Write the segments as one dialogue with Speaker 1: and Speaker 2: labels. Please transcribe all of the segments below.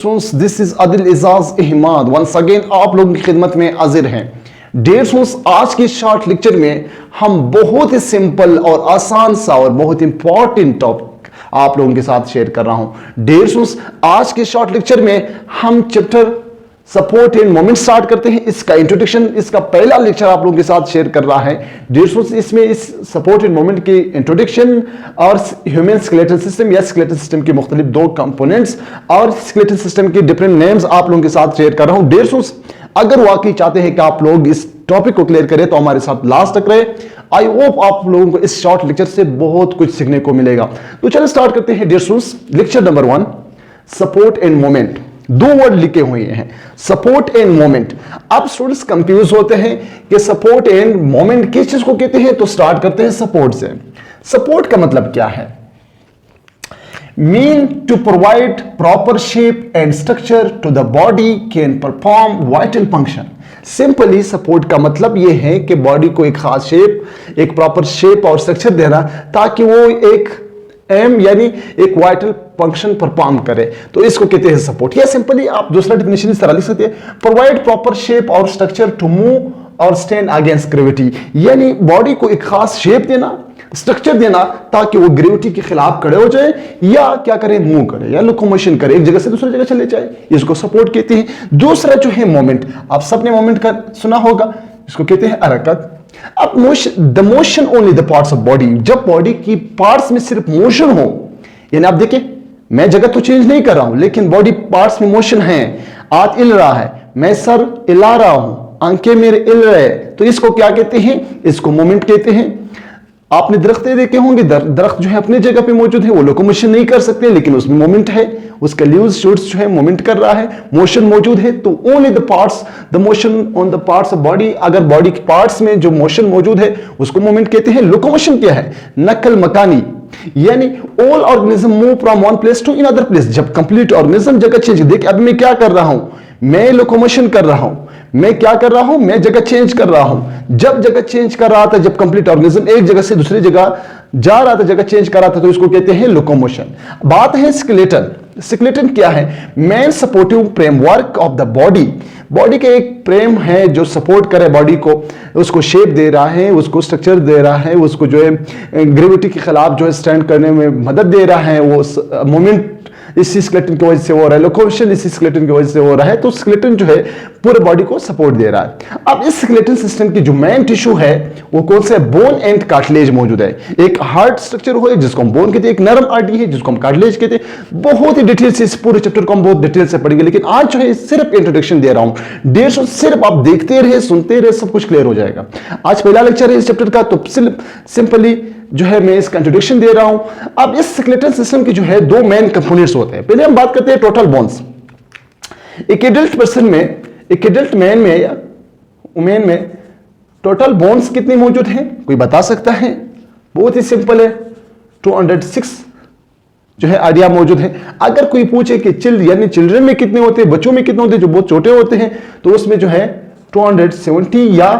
Speaker 1: This is Adil Ejaz Ahmed once again आप लोगों की खिदमत में हाजिर हैं। आज के शॉर्ट लेक्चर में हम बहुत ही सिंपल और आसान सा और बहुत इंपॉर्टेंट टॉपिक आप लोगों के साथ शेयर कर रहा हूं। आज के शॉर्ट लेक्चर में हम chapter support end moment start करते हैं। इसका इंट्रोडक्शन, इसका पहला लेक्चर आप लोगों के साथ शेयर कर रहा है। इसमें इस सपोर्ट एंड मोमेंट की इंट्रोडक्शन और ह्यूमन स्केलेटल सिस्टम या स्केलेटल सिस्टम के मुख्तलिफ दो कंपोनेंट्स और स्केलेटल सिस्टम के डिफरेंट नेम्स आप लोगों के साथ शेयर कर रहा हूं। अगर वाकई चाहते हैं कि आप लोग इस टॉपिक को क्लियर करें तो हमारे साथ लास्ट तक रहे। आई होप आप लोगों को इस शॉर्ट लेक्चर से बहुत कुछ सीखने को मिलेगा। तो चलिए स्टार्ट करते हैं। Lecture number 1, support end moment. दो वर्ड लिखे हुए हैं, सपोर्ट एंड मोमेंट। अब स्टूडेंट्स कंफ्यूज होते हैं कि सपोर्ट एंड मोमेंट किस चीज को कहते हैं, तो स्टार्ट करते हैं सपोर्ट से। सपोर्ट का मतलब क्या है? Mean to provide proper shape and structure to the body can perform vital function. Simply support का मतलब यह है कि बॉडी को एक खास शेप, एक प्रॉपर शेप और स्ट्रक्चर देना ताकि वो एक यानी एक वाइटल फंक्शन परफॉर्म करे, तो इसको कहते हैं सपोर्ट। या सिंपली आप दूसरा डेफिनेशन इस तरह लिख सकते हैं, प्रोवाइड प्रॉपर शेप और स्ट्रक्चर टू मूव और स्टैंड अगेंस्ट ग्रेविटी। यानी बॉडी को एक खास शेप देना, स्ट्रक्चर देना ताकि वो ग्रेविटी के खिलाफ खड़े हो जाए या क्या करे, मूव करे या लोकोमोशन करे, एक जगह से दूसरी जगह चले जाए, इसको सपोर्ट कहते हैं। दूसरा जो है मोमेंट, आप सबने मोमेंट का सुना होगा, इसको कहते हैं हरकत। अब the motion only the parts of body, जब बॉडी की पार्ट्स में सिर्फ मोशन हो, यानी आप देखिए मैं जगह तो चेंज नहीं कर रहा हूं लेकिन बॉडी पार्ट्स में मोशन है, हाथ हिल रहा है, मैं सर हिला रहा हूं, आंखें मेरे हिल रहे, तो इसको क्या कहते हैं? इसको मोमेंट कहते हैं। आपने दरख्त देखे होंगे, दरख्त जो है अपनी जगह पे मौजूद है, वो लोकोमोशन नहीं कर सकते लेकिन उसमें मोमेंट है, उसका लीव्स शूट्स जो है मोमेंट कर रहा है, मोशन मौजूद है। तो only the parts, the motion on the parts of body, अगर बॉडी के पार्ट्स में जो मोशन मौजूद है उसको मोमेंट कहते हैं। लोकोमोशन क्या है? नकल मकानी, यानी all organism move from one place to another place. जब कंप्लीट ऑर्गेनिज्म जगह चेंज, देखिए अब मैं क्या कर रहा हूं, मैं लोकोमोशन कर रहा हूं, मैं क्या कर रहा हूं, मैं जगह चेंज कर रहा हूं। जब जगह चेंज कर रहा था, जब कंप्लीट ऑर्गेनिज्म एक जगह से दूसरी जगह जा रहा था, जगह चेंज कर रहा था, तो इसको कहते हैं लोकोमोशन। बात है स्केलेटन। स्केलेटन क्या है? Main supportive framework of the body. Body के एक फ्रेम है जो सपोर्ट करे बॉडी को, उसको शेप दे रहा है, उसको स्ट्रक्चर दे रहा है, उसको जो है ग्रेविटी के खिलाफ जो है स्टैंड करने में मदद दे रहा है। वो मोमेंट इसी स्केलेटन की वजह से हो रहा है, लोकोमोशन इसी स्केलेटन की वजह से हो रहा है, तो स्केलेटन जो है पूरे बॉडी को सपोर्ट दे रहा है। अब इस स्केलेटन सिस्टम की जो मेन टिश्यू है वो कौन सा है? बोन एंड कार्टिलेज मौजूद है। एक हार्ड स्ट्रक्चर हो जिसको हम बोन कहते हैं, एक नरम हड्डी है जिसको हम कार्टिलेज कहते हैं। बहुत ही डिटेल से इस पूरे चैप्टर को हम बहुत डिटेल से पढ़ेंगे, लेकिन आज जो है सिर्फ इंट्रोडक्शन दे रहा हूं। 150 सिर्फ आप देखते रहे, सुनते रहे, सब कुछ क्लियर हो जाएगा। आज पहला लेक्चर है इस चैप्टर का, तो सिंपली जो है मैं इसका इंट्रोडक्शन दे रहा हूं। अब इस स्केलेटल सिस्टम की जो है दो मेन कंपोनेंट्स होते हैं। पहले हम बात करते हैं टोटल बोन्स। एक एडल्ट पर्सन में, एक एडल्ट मैन में या वुमेन में टोटल बोन्स कितने मौजूद हैं? कोई बता सकता है? बहुत ही सिंपल है, 206 जो है आइडिया मौजूद है। अगर कोई पूछे कि चिल्ड्रन में कितने होते हैं, बच्चों में कितने होते हैं, जो बहुत छोटे होते हैं, तो उसमें जो है 270 या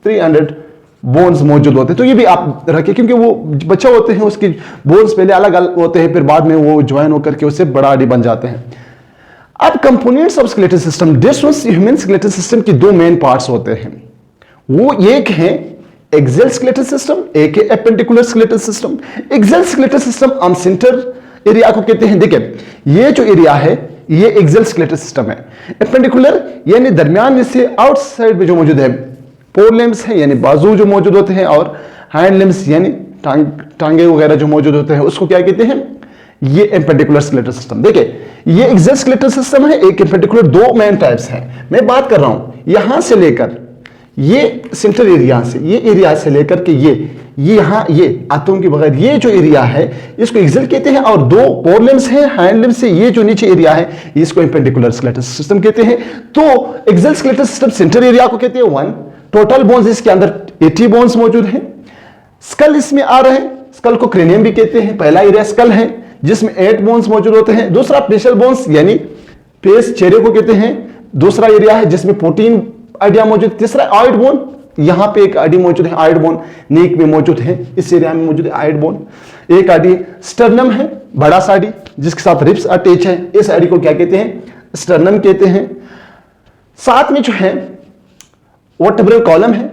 Speaker 1: 300 बोन्स मौजूद होते हैं। तो ये भी आप रखें, क्योंकि वो बच्चा होते हैं उसकी बोन्स पहले अलग अलग होते हैं, फिर बाद में वो ज्वाइन होकर के उससे बड़ा हड्डी बन जाते हैं। अब components of skeletal system, human skeletal system की दो मेन पार्ट्स होते हैं। वो एक है एक्सियल स्केलेटल सिस्टम, एक है appendicular skeletal system. Axial skeletal system हम सेंटर एरिया को कहते हैं। देखिए ये जो एरिया है ये एक्सियल स्केलेटल सिस्टम है। एपेंडिकुलर यानी दरमियान में से आउटसाइड में जो मौजूद है, फोर लिम्स है यानी बाजू जो मौजूद होते हैं, और हैंड लिम्स यानी टांगे वगैरह जो मौजूद होते हैं, उसको क्या कहते हैं? ये एपेंडिकुलर स्केलेटल सिस्टम। देखिए ये एक्सियल स्केलेटल सिस्टम है, एक एपेंडिकुलर, दो मेन टाइप्स हैं। मैं बात कर रहा हूं यहां से लेकर ये सेंटर एरिया से, ये एरिया से लेकर के ये यहां, ये आंतों के बगैर ये जो एरिया है इसको एक्सियल कहते हैं, और दो फोर लिम्स है हैंड लिम्स से ये जो नीचे एरिया है इसको एपेंडिकुलर स्केलेटल सिस्टम कहते हैं। तो axial skeletal system centre area को कहते हैं 1। टोटल बोन्स इसके अंदर 80 बोन्स मौजूद हैं। स्कल इसमें आ रहे हैं, स्कल को क्रेनियम भी कहते हैं। पहला एरिया स्कल है जिसमें 8 बोन्स मौजूद होते हैं। दूसरा फेशियल बोन्स यानी फेस, चेहरे को कहते हैं। दूसरा एरिया है जिसमें 14 आइडिया मौजूद। तीसरा आइड बोन, यहां पे एक आइडी मौजूद है, आइड बोन नेक में मौजूद है, इस एरिया में मौजूद है आइड बोन। एक आइडी स्टर्नम है, बड़ा सा आइडी, जिसके साथ रिब्स अटैच है, इस आईडी को क्या कहते हैं, स्टर्नम कहते हैं। साथ में जो है वर्टेब्रल कॉलम है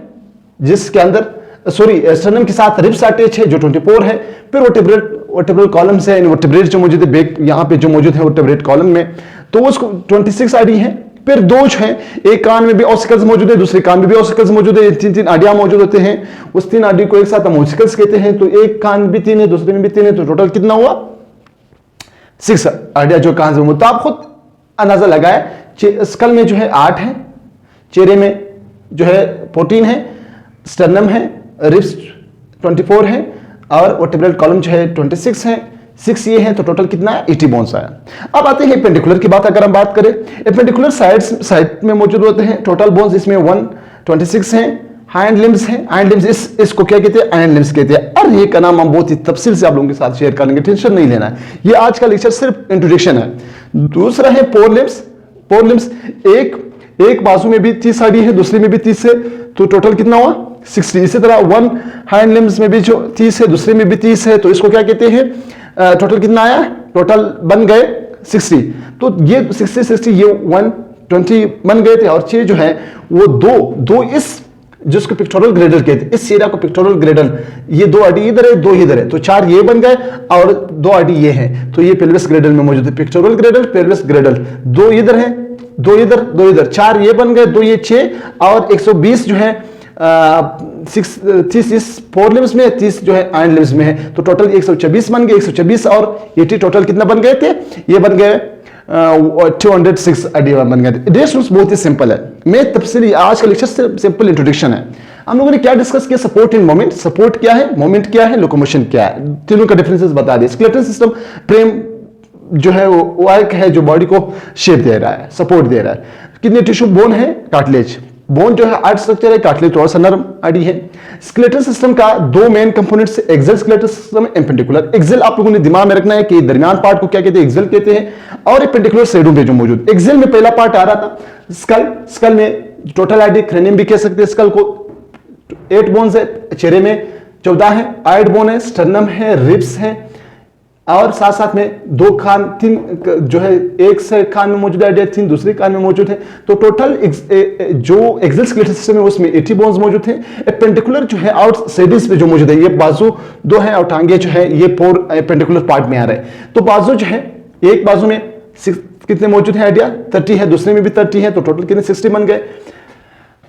Speaker 1: जिसके अंदर स्टर्नम के साथ रिब्स अटैच है जो 24 है। फिर वर्टेब्रल कॉलम से वर्टेब्रेट जो मौजूद है बैक यहां पे जो मौजूद है वर्टेब्रेट कॉलम में, तो उसको 26 आईडी है। फिर दो जो है, एक कान में भी ऑसिकल्स मौजूद है, दूसरे कान में भी ऑसिकल्स मौजूद है, तीन आडिया मौजूद होते हैं। उस 3 आडी को एक साथ हम ऑसिकल्स कहते हैं। तो एक कान भी 3 है, दूसरे में भी 3 है, तो टोटल कितना हुआ 6 आडिया जो कान से। तो आप खुद अंदाजा लगाए, स्कल में जो है 8 है, चेहरे में जो है 14 है, स्टर्नम है, रिब्स 24 है और वर्टेब्रल कॉलम जो है 26 है, 6 ये है, तो टोटल कितना है 80 बोन्स आया। अब आते हैं एपेंडिकुलर की बात। अगर हम बात करें एपेंडिकुलर साइड में मौजूद होते हैं टोटल बोन्स, इसमें 126 हैं। हाइंड लिम्स हैं, हाइंड लिम्स इसको क्या कहते हैं, हाइंड लिम्स कहते हैं। और ये का नाम हम बहुत ही तफसील से आप लोगों के साथ शेयर करेंगे, टेंशन नहीं लेना है, ये आज का लेक्चर सिर्फ इंट्रोडक्शन है। दूसरा है पोर लिम्स। पोर लिम्स एक बाजू में भी 30 आडी है, दूसरे में भी 30 है, तो टोटल कितना हुआ 60। इसी तरह वन हाइंड लिम्स में भी जो 30 है, दूसरे में भी 30 है, तो इसको क्या कहते हैं, टोटल कितना आया, टोटल बन गए 60। तो ये 60 ये 120 बन गए थे। और 6 जो है वो दो इस जिसको पिक्टोरल ग्रेडल कहते हैं, इस एरिया को पिक्टोरल ग्रेडल, ये 2 आडी इधर है, 2 इधर है, तो 4 ये बन गए और 2 आडी ये है, तो ये पेल्विस ग्रेडल में मौजूद है। पिक्टोरल ग्रेडल, पेल्विस ग्रेडल, 2 इधर है, 2 इधर, 2 इधर, 4 ये बन गए, 2 ये 6 और 120 जो है 30 इस पोर लिम्स में, 30 जो है हाइंड लिम्स में है, तो टोटल 124 बन गए। 124 और 80 टोटल कितना बन गए थे, ये बन गए 206 आइडिया बन गए थे। डेस्टूल्स बहुत ही सिंपल है, मैं तफसीली आज का लेक्चर सिंपल इंट्रोडक्शन है। हम लोगों ने क्या डिस्कस किया, सपोर्ट इन मोमेंट, सपोर्ट क्या है, मोमेंट क्या है, लोकोमोशन क्या है, तीनों का डिफरेंसेस बता दिए। स्केलेटल सिस्टम फ्रेम जो है वो एक है जो बॉडी को शेप दे रहा है, सपोर्ट दे रहा है। कितने टिश्यू, बोन है, कार्टिलेज, बोन जो है हार्ड स्ट्रक्चर है, कार्टिलेज थोड़ा सा नरम आड़ी है। स्केलेटल सिस्टम का 2 main components, axial skeletal system, appendicular. Axial आप लोगों ने दिमाग में रखना है कि दरमियान पार्ट को क्या कहते हैं, एक्सेल कहते हैं, और एपेंडिकुलर साइडों पे जो मौजूद। एक्सेल में पहला पार्ट आ रहा था स्कल में टोटल आइडी, क्रेनियम भी कह सकते हैं। स्कल को 8 बोन्स है, चेहरे में 14 है, आइड बोन है, स्टर्नम है, रिब्स है, और साथ साथ में 2 कान, 3 जो है एक से कान में मौजूद है, 3 दूसरे कान में मौजूद है। तो टोटल जो एक्सेल स्केलेटल सिस्टम है उसमें 80 बोन्स मौजूद है। एपेंडिकुलर जो है आउटसाइड्स पे जो मौजूद है, ये बाजू 2 है और टांगे जो है ये पोर एपेंडिकुलर पार्ट में आ रहा है। तो बाजू जो है, एक बाजू में कितने मौजूद है आइडिया, 30 है, दूसरे में भी 30 है, तो टोटल कितने 60 बन गए।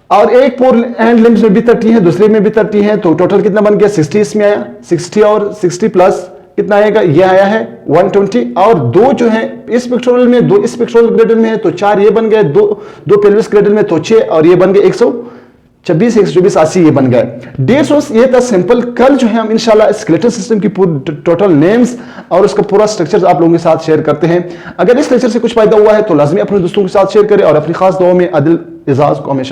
Speaker 1: और एक पोर एंड लिम्स में भी 30 है, दूसरे में भी 30 है, तो टोटल कितना बन गया 60 इसमें आया। 60 और 60 प्लस कितना आएगा, ये आया है 120। और 2 जो है इस पिक्टोरल में, 2 इस पिक्टोरल ग्रेडल में है, तो 4 ये बन गए, 2 पेल्विस ग्रेडल में, तो 6 और ये बन गए 126, 124, 80 ये बन गए। 150 ये था सिंपल। कल जो है हम इंशाल्लाह स्केलेटल सिस्टम की पूरी टोटल नेम्स और उसका पूरा स्ट्रक्चर आप लोगों के साथ शेयर करते हैं। अगर इस लेक्चर से कुछ फायदा हुआ है तो लाजमी अपने दोस्तों के साथ शेयर करें और अपनी खास दुआ में आदिल एजाज को हमेशा